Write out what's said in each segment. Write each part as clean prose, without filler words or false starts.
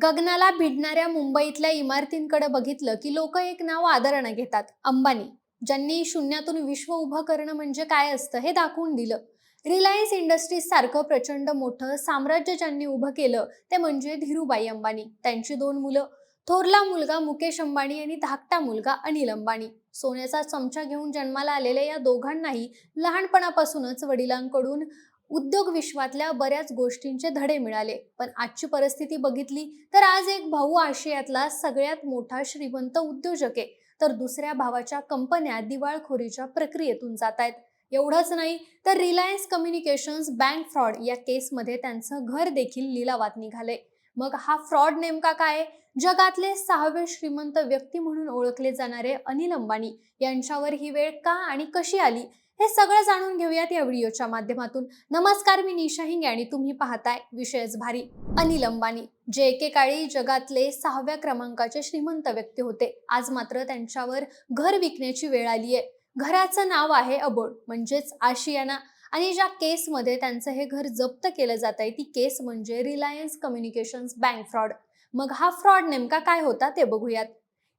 गगनाला भिडणाऱ्या मुंबईतल्या इमारतींकडे बघितलं की लोक एक नाव आदराने घेतात, अंबानी. ज्यांनी शून्यातून विश्व उभं करणं म्हणजे काय असतं हे दाखवून दिलं. रिलायन्स इंडस्ट्रीज सारखं प्रचंड मोठं साम्राज्य ज्यांनी उभं केलं ते म्हणजे धीरूभाई अंबानी. त्यांची दोन मुलं, थोरला मुलगा मुकेश अंबानी आणि धाकटा मुलगा अनिल अंबानी. सोन्याचा चमचा घेऊन जन्माला आलेल्या या दोघांनाही लहानपणापासूनच वडिलांकडून उद्योग विश्वातल्या बऱ्याच गोष्टींचे धडे मिळाले. पण आजची परिस्थिती बघितली तर आज एक भाऊ आशियातला सगळ्यात मोठा श्रीमंत उद्योजक आहे, तर दुसऱ्या भावाच्या कंपन्या दिवाळखोरीच्या प्रक्रियेतून जात आहेत. एवढंच नाही तर रिलायन्स कम्युनिकेशन्स बँक फ्रॉड या केसमध्ये त्यांचं घर देखील लिलावात निघाले. मग हा फ्रॉड नेमका काय? जगातले 6वे श्रीमंत व्यक्ती म्हणून ओळखले जाणारे अनिल अंबानी यांच्यावर ही वेळ का आणि कशी आली, हे सगळं जाणून घेऊयात या व्हिडिओच्या माध्यमातून. नमस्कार, मी निशा हिंगे आणि तुम्ही पाहताय विषयच भारी. अनिल अंबानी जे एकेकाळी जगातले 6व्या क्रमांकाचे श्रीमंत व्यक्ती होते, आज मात्र त्यांच्यावर घर विकण्याची वेळ आली आहे. घराचं नाव आहे अबोड म्हणजेच आशियाना, आणि ज्या केसमध्ये त्यांचं हे घर जप्त केलं जात आहे ती केस म्हणजे रिलायन्स कम्युनिकेशन्स बँक फ्रॉड. मग हा फ्रॉड नेमका काय होता ते बघूयात.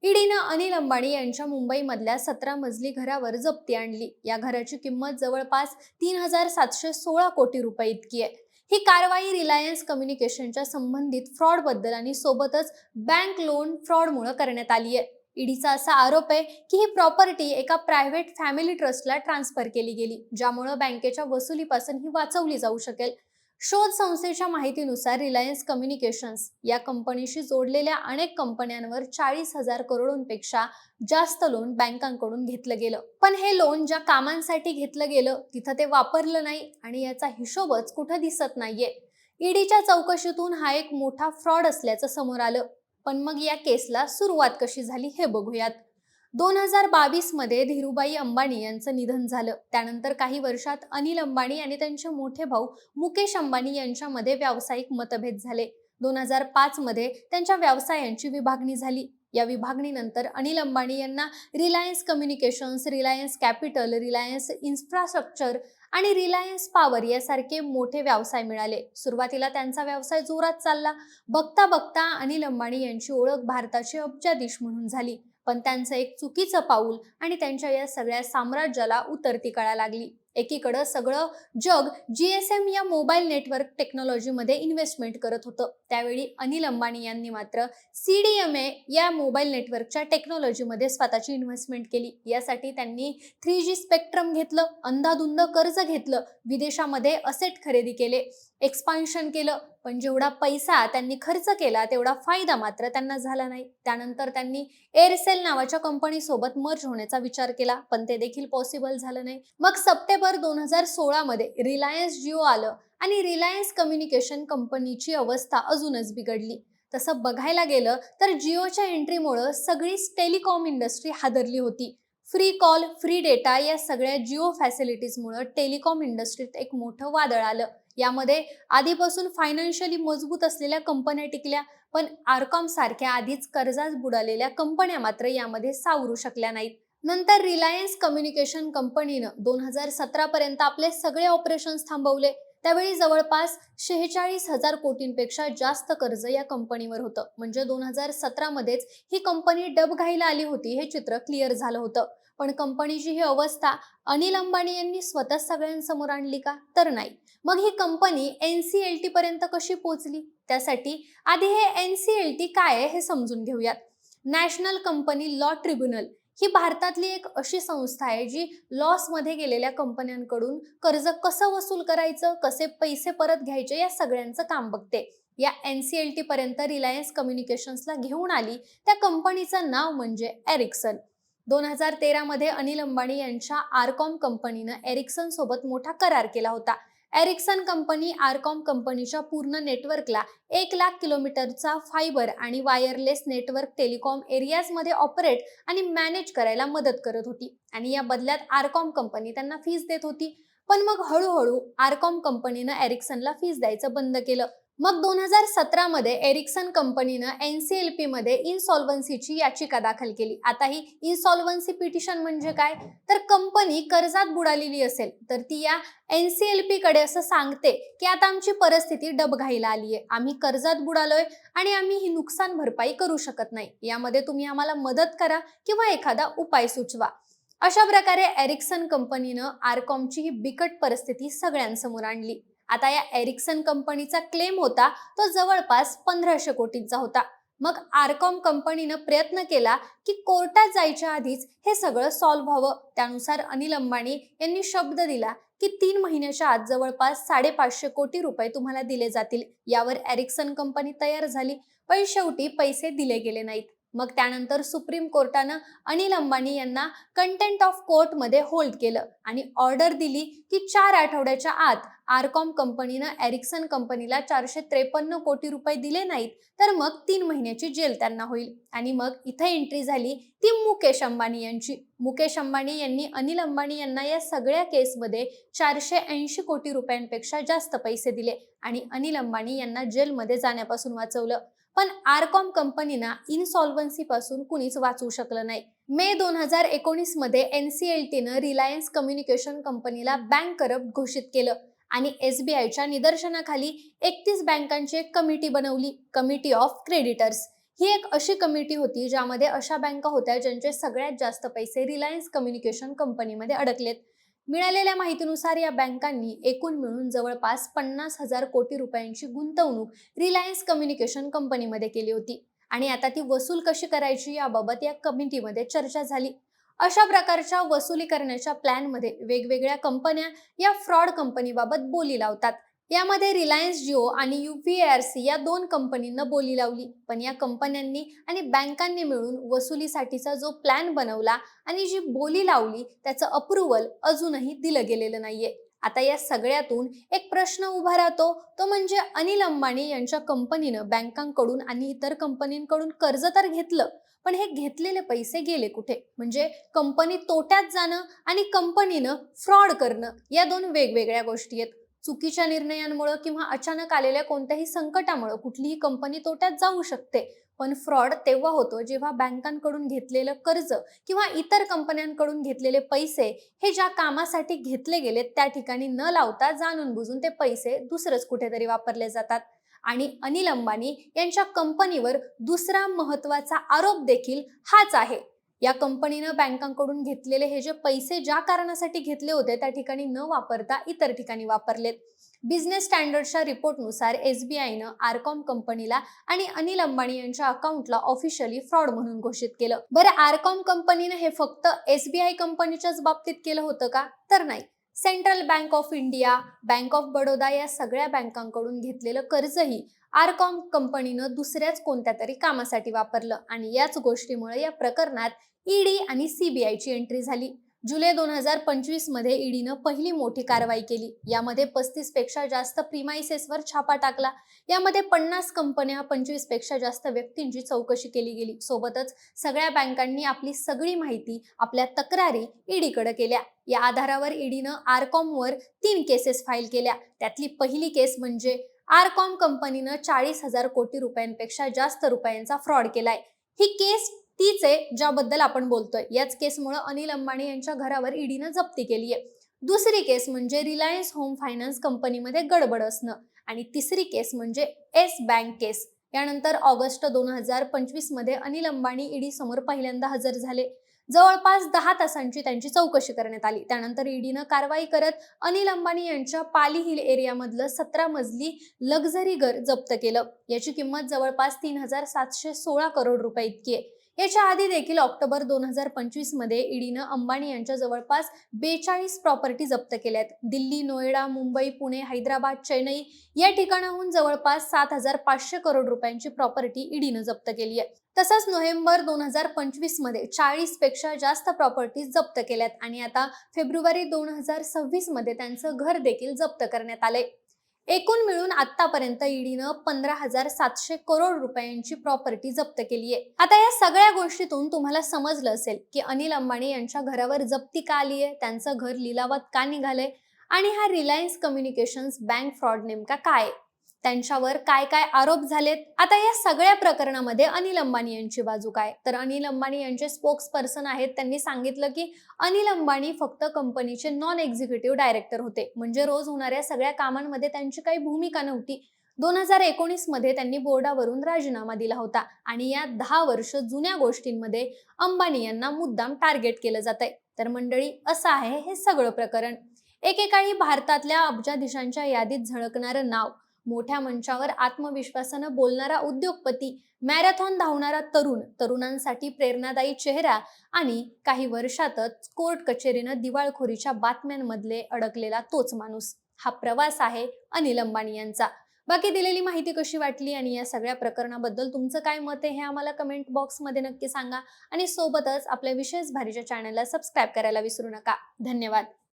ईडीनं अनिल अंबानी यांच्या मुंबईमधल्या 17 मजली घरावर जप्ती आणली. या घराची किंमत जवळपास 3,716 कोटी रुपये इतकी आहे. ही कारवाई रिलायन्स कम्युनिकेशनच्या संबंधित फ्रॉड बद्दल आणि सोबतच बँक लोन फ्रॉडमुळे करण्यात आली आहे. ईडीचा असा आरोप आहे की ही प्रॉपर्टी एका प्रायव्हेट फॅमिली ट्रस्टला ट्रान्सफर केली गेली, ज्यामुळे बँकेच्या वसुलीपासून ही वाचवली जाऊ शकेल. शोध संस्थेच्या माहितीनुसार रिलायन्स कम्युनिकेशन्स या कंपनीशी जोडलेल्या अनेक कंपन्यांवर 40,000 करोडपेक्षा जास्त लोन बँकांकडून घेतलं गेलं. पण हे लोन ज्या कामांसाठी घेतलं गेलं तिथं ते वापरलं नाही आणि याचा हिशोबच कुठं दिसत नाहीये. ईडीच्या चौकशीतून हा एक मोठा फ्रॉड असल्याचं समोर आलं. पण मग या केसला सुरुवात कशी झाली हे बघूयात. 2022 मध्ये धीरूभाई अंबानी यांचं निधन झालं. त्यानंतर काही वर्षात अनिल अंबानी आणि त्यांचे मोठे भाऊ मुकेश अंबानी यांच्यामध्ये व्यावसायिक मतभेद झाले. 2005 मध्ये त्यांच्या व्यवसायांची विभागणी झाली. या विभागणीनंतर अनिल अंबानी यांना Reliance communications, Reliance capital, Reliance infrastructure आणि रिलायन्स पॉवर यासारखे मोठे व्यवसाय मिळाले. सुरुवातीला त्यांचा व्यवसाय जोरात चालला. बघता बघता अनिल अंबानी यांची ओळख भारताचे अब्जाधीश म्हणून झाली. पण त्यांचं एक चुकीचं पाऊल आणि त्यांच्या या सगळ्या साम्राज्याला उतरती कळा लागली. एकीकडं सगळं जग GSM या मोबाईल नेटवर्क टेक्नॉलॉजीमध्ये इन्व्हेस्टमेंट करत होतं. त्यावेळी अनिल अंबानी यांनी मात्र CDMA या मोबाईल नेटवर्कच्या टेक्नॉलॉजीमध्ये स्वतःची इन्व्हेस्टमेंट केली. यासाठी त्यांनी 3G स्पेक्ट्रम घेतलं, अंधाधुंद कर्ज घेतलं, विदेशामध्ये असेट खरेदी केले, एक्सपान्शन केलं. पण जेवढा पैसा त्यांनी खर्च केला तेवढा फायदा मात्र त्यांना झाला नाही. त्यानंतर त्यांनी एअरसेल नावाच्या कंपनीसोबत मर्ज होण्याचा विचार केला, पण ते देखील पॉसिबल झालं नाही. मग सप्टेंबर 2016 मध्ये रिलायन्स जिओ आलं आणि रिलायन्स कम्युनिकेशन कंपनीची अवस्था अजूनच बिघडली. तसं बघायला गेलं तर जिओच्या एंट्रीमुळे सगळीच टेलिकॉम इंडस्ट्री हादरली होती. फ्री कॉल, फ्री डेटा या सगळ्या जिओ फॅसिलिटीजमुळे टेलिकॉम इंडस्ट्रीत एक मोठं वादळ आलं. यामध्ये आधीपासून फायनान्शियली मजबूत असलेल्या कंपन्या टिकल्या, पण आरकॉम सारख्या आधीच कर्जात बुडालेल्या कंपन्या मात्र यामध्ये सावरू शकल्या नाहीत. नंतर रिलायन्स कम्युनिकेशन कंपनीनं 2017 पर्यंत आपले सगळे ऑपरेशन्स थांबवले. त्यावेळी जवळपास 46,000 कोटींपेक्षा जास्त कर्ज या कंपनीवर होतं. म्हणजे 2017 मध्येच ही कंपनी डबघाईला आली होती हे चित्र क्लिअर झालं होतं. पण कंपनीची ही अवस्था अनिल अंबानी यांनी स्वतः सगळ्यांसमोर आणली का? तर नाही. मग ही कंपनी NCLT पर्यंत कशी पोहोचली? त्यासाठी आधी हे NCLT काय आहे हे समजून घेऊयात. नॅशनल कंपनी लॉ ट्रिब्युनल ही भारतातली एक अशी संस्था आहे जी लॉसमध्ये गेलेल्या कंपन्यांकडून कर्ज कसं वसूल करायचं, कसे पैसे परत घ्यायचे या सगळ्यांचं काम बघते. या NCLT पर्यंत रिलायन्स कम्युनिकेशन्सला घेऊन आली त्या कंपनीचं नाव म्हणजे एरिक्सन. 2013 मध्ये अनिल अंबानी यांच्या आरकॉम कंपनीनं एरिक्सन सोबत मोठा करार केला होता. एरिक्सन कंपनी आरकॉम कंपनीच्या पूर्ण नेटवर्कला 1,00,000 किलोमीटरचा फायबर आणि वायरलेस नेटवर्क टेलिकॉम एरियाजमध्ये ऑपरेट आणि मॅनेज करायला मदत करत होती आणि या बदल्यात आरकॉम कंपनी त्यांना फीस देत होती. पण मग हळूहळू आरकॉम कंपनीनं एरिक्सनला फीस द्यायचं बंद केलं. मग 2017 मध्ये एरिक्सन कंपनीनं NCLP मध्ये इनसॉल्व्हन्सीची याचिका दाखल केली. आता ही इनसॉल्व्हन्सी पिटिशन म्हणजे काय, तर कंपनी कर्जात बुडालेली असेल तर ती या NCLP कडे असं सांगते की आता आमची परिस्थिती डबघाईला आली आहे, आम्ही कर्जात बुडालोय आणि आम्ही ही नुकसान भरपाई करू शकत नाही, यामध्ये तुम्ही आम्हाला मदत करा किंवा एखादा उपाय सुचवा. अशा प्रकारे एरिक्सन कंपनीनं आरकॉमची ही बिकट परिस्थिती सगळ्यांसमोर आणली. आता या एरिक्सन कंपनीचा क्लेम होता तो जवळपास 1500 कोटींचा होता. मग आरकॉम कंपनीनं प्रयत्न केला की कोर्टात जायच्या आधीच हे सगळं सॉल्व्ह व्हावं. त्यानुसार अनिल अंबानी यांनी शब्द दिला की 3 महिन्याच्या आत जवळपास 550 कोटी रुपये तुम्हाला दिले जातील. यावर एरिक्सन कंपनी तयार झाली, पण शेवटी पैसे दिले गेले नाहीत. मग त्यानंतर सुप्रीम कोर्टानं अनिल अंबानी यांना कंटेंट ऑफ कोर्टमध्ये होल्ड केलं आणि ऑर्डर दिली की 4 आठवड्याच्या आत आरकॉम कंपनीनं एरिक्सन कंपनीला 453 कोटी रुपये दिले नाहीत तर मग 3 महिन्याची जेल त्यांना होईल. आणि मग इथे एंट्री झाली ती मुकेश अंबानी यांची. मुकेश अंबानी यांनी अनिल अंबानी यांना या सगळ्या केसमध्ये 480 कोटी रुपयांपेक्षा जास्त पैसे दिले आणि अनिल अंबानी यांना जेलमध्ये जाण्यापासून वाचवलं. पण आरकॉम कंपनीना इनसॉल्व्हन्सी पासून कुणीच वाचवू शकलं नाही. मे 2019 मध्ये NCLTनं रिलायन्स कम्युनिकेशन कंपनीला बँक करप्ट घोषित केलं आणि SBIच्या निदर्शनाखाली 31 बँकांची एक कमिटी बनवली, कमिटी ऑफ क्रेडिटर्स. ही एक अशी कमिटी होती ज्यामध्ये अशा बँका होत्या ज्यांचे सगळ्यात जास्त पैसे रिलायन्स कम्युनिकेशन कंपनीमध्ये अडकलेत. मिळालेल्या माहितीनुसार या बँकांनी एकूण मिळून जवळपास 50,000 कोटी रुपयांची गुंतवणूक रिलायन्स कम्युनिकेशन कंपनीमध्ये केली होती आणि आता ती वसूल कशी करायची याबाबत या कमिटीमध्ये चर्चा झाली. अशा प्रकारच्या वसुली करण्याच्या प्लॅनमध्ये वेगवेगळ्या कंपन्या या फ्रॉड कंपनीबाबत बोली लावतात. यामध्ये रिलायन्स जिओ आणि UPRC या 2 कंपनींना बोली लावली, पण या कंपन्यांनी आणि बँकांनी मिळून वसुलीसाठीचा जो प्लॅन बनवला आणि जी बोली लावली त्याचं अप्रुव्हल अजूनही दिलं गेलेलं नाहीये. आता या सगळ्यातून एक प्रश्न उभा राहतो, तो म्हणजे अनिल अंबानी यांच्या कंपनीनं बँकांकडून आणि इतर कंपनींकडून कर्ज तर घेतलं, पण हे घेतलेले पैसे गेले कुठे? म्हणजे कंपनी तोट्यात जाणं आणि कंपनीनं फ्रॉड करणं या 2 वेगवेगळ्या गोष्टी आहेत. चुकीच्या निर्णयांमुळे किंवा अचानक आलेल्या कोणत्याही संकटामुळे कुठलीही कंपनी तोट्यात जाऊ शकते, पण फ्रॉड तेव्हा होतो जेव्हा बँकांकडून घेतलेलं कर्ज किंवा इतर कंपन्यांकडून घेतलेले पैसे हे ज्या कामासाठी घेतले गेलेत त्या ठिकाणी न लावता जाणून बुजून ते पैसे दुसरंच कुठेतरी वापरले जातात. आणि अनिल अंबानी यांच्या कंपनीवर दुसरा महत्वाचा आरोप देखील हाच आहे. या कंपनीनं बँकांकडून घेतलेले हे जे पैसे ज्या कारणासाठी घेतले होते त्या ठिकाणी न वापरता इतर ठिकाणी वापरलेत. बिझनेस स्टँडर्डच्या रिपोर्टनुसार SBIनं आरकॉम कंपनीला आणि अनिल अंबानी यांच्या अकाउंटला ऑफिशियली फ्रॉड म्हणून घोषित केलं. बरं, आरकॉम कंपनीनं हे फक्त SBI कंपनीच्याच बाबतीत केलं होतं का? तर नाही. Central bank of India, bank of Baroda या सगळ्या बँकांकडून घेतलेलं कर्जही आरकॉम कंपनीनं दुसऱ्याच कोणत्या तरी कामासाठी वापरलं आणि याच गोष्टीमुळे या प्रकरणात ED आणि CBIची एंट्री झाली. जुलै 2025 मध्ये EDनं पहिली मोठी कारवाई केली. यामध्ये 35 पेक्षा जास्त प्रीमाइसेसवर छापा टाकला. यामध्ये 50 कंपन्या, 25 पेक्षा जास्त व्यक्तींची चौकशी केली गेली. सोबतच सगळ्या बँकांनी आपली सगळी माहिती, आपल्या तक्रारी EDकडे केल्या. या आधारावर EDनं आरकॉमवर 3 केसेस फाईल केल्या. त्यातली पहिली केस म्हणजे आरकॉम कंपनीनं 40,000 कोटी रुपयांपेक्षा जास्त रुपयांचा फ्रॉड केलाय. ही केस तीच आहे ज्याबद्दल आपण बोलतोय. याच केसमुळे अनिल अंबानी यांच्या घरावर EDनं जप्ती केली आहे. दुसरी केस म्हणजे रिलायन्स होम फायनान्स कंपनीमध्ये गडबड असणं आणि तिसरी केस म्हणजे येस बँक केस. यानंतर ऑगस्ट 2025 मध्ये अनिल अंबानी ED समोर पहिल्यांदा हजर झाले. जवळपास 10 तासांची त्यांची चौकशी करण्यात आली. त्यानंतर EDनं कारवाई करत अनिल अंबानी यांच्या पाली हिल एरियामधलं 17 मजली लक्झरी घर जप्त केलं. याची किंमत जवळपास 3,716 करोड रुपये इतकी आहे. याच्या आधी देखील ऑक्टोबर 2025 मध्ये EDनं अंबानी यांच्या जवळपास 42 प्रॉपर्टी जप्त केल्यात. दिल्ली, नोएडा, मुंबई, पुणे, हैदराबाद, चेन्नई या ठिकाणाहून जवळपास 7,500 करोड रुपयांची प्रॉपर्टी EDनं जप्त केली आहे. तसंच नोव्हेंबर 2025 मध्ये 40 पेक्षा जास्त प्रॉपर्टी जप्त केल्यात आणि आता फेब्रुवारी 2026 मध्ये त्यांचं घर देखील जप्त करण्यात आलंय. एकूण मिळून आतापर्यंत EDनं 15,700 करोड रुपयांची प्रॉपर्टी जप्त केली आहे. आता या सगळ्या गोष्टीतून तुम्हाला समजलं असेल की अनिल अंबानी यांच्या घरावर जप्ती का आली आहे, त्यांचं घर लिलावात का निघालंय आणि हा रिलायन्स कम्युनिकेशन्स बँक फ्रॉड नेमका काय आहे. त्यांच्यावर काय काय आरोप झालेत. आता या सगळ्या प्रकरणामध्ये अनिल अंबानी यांची बाजू काय, तर अनिल अंबानी यांचे स्पोक्स पर्सन आहेत. त्यांनी सांगितलं की अनिल अंबानी फक्त कंपनीचे नॉन एक्झिक्युटिव्ह डायरेक्टर होते, म्हणजे रोज होणाऱ्या सगळ्या कामांमध्ये त्यांची काही भूमिका नव्हती. 2019 मध्ये त्यांनी बोर्डावरून राजीनामा दिला होता आणि या 10 वर्ष जुन्या गोष्टींमध्ये अंबानी यांना मुद्दाम टार्गेट केलं जातंय. तर मंडळी, असं आहे हे सगळं प्रकरण. एकेकाळी भारतातल्या अब्जाधीशांच्या यादीत झळकणारं नाव, मोठ्या मंचावर आत्मविश्वासानं बोलणारा उद्योगपती, मॅरेथॉन धावणारा तरुण, तरुणांसाठी प्रेरणादायी चेहरा आणि काही वर्षातच कोर्ट कचेरीनं दिवाळखोरीच्या बातम्यांमधले अडकलेला तोच माणूस. हा प्रवास आहे अनिल अंबानी यांचा. बाकी दिलेली माहिती कशी वाटली आणि या सगळ्या प्रकरणाबद्दल तुमचं काय मत आहे हे आम्हाला कमेंट बॉक्समध्ये नक्की सांगा आणि सोबतच आपल्या विशेष भारीच्या चॅनलला सबस्क्राईब करायला विसरू नका. धन्यवाद.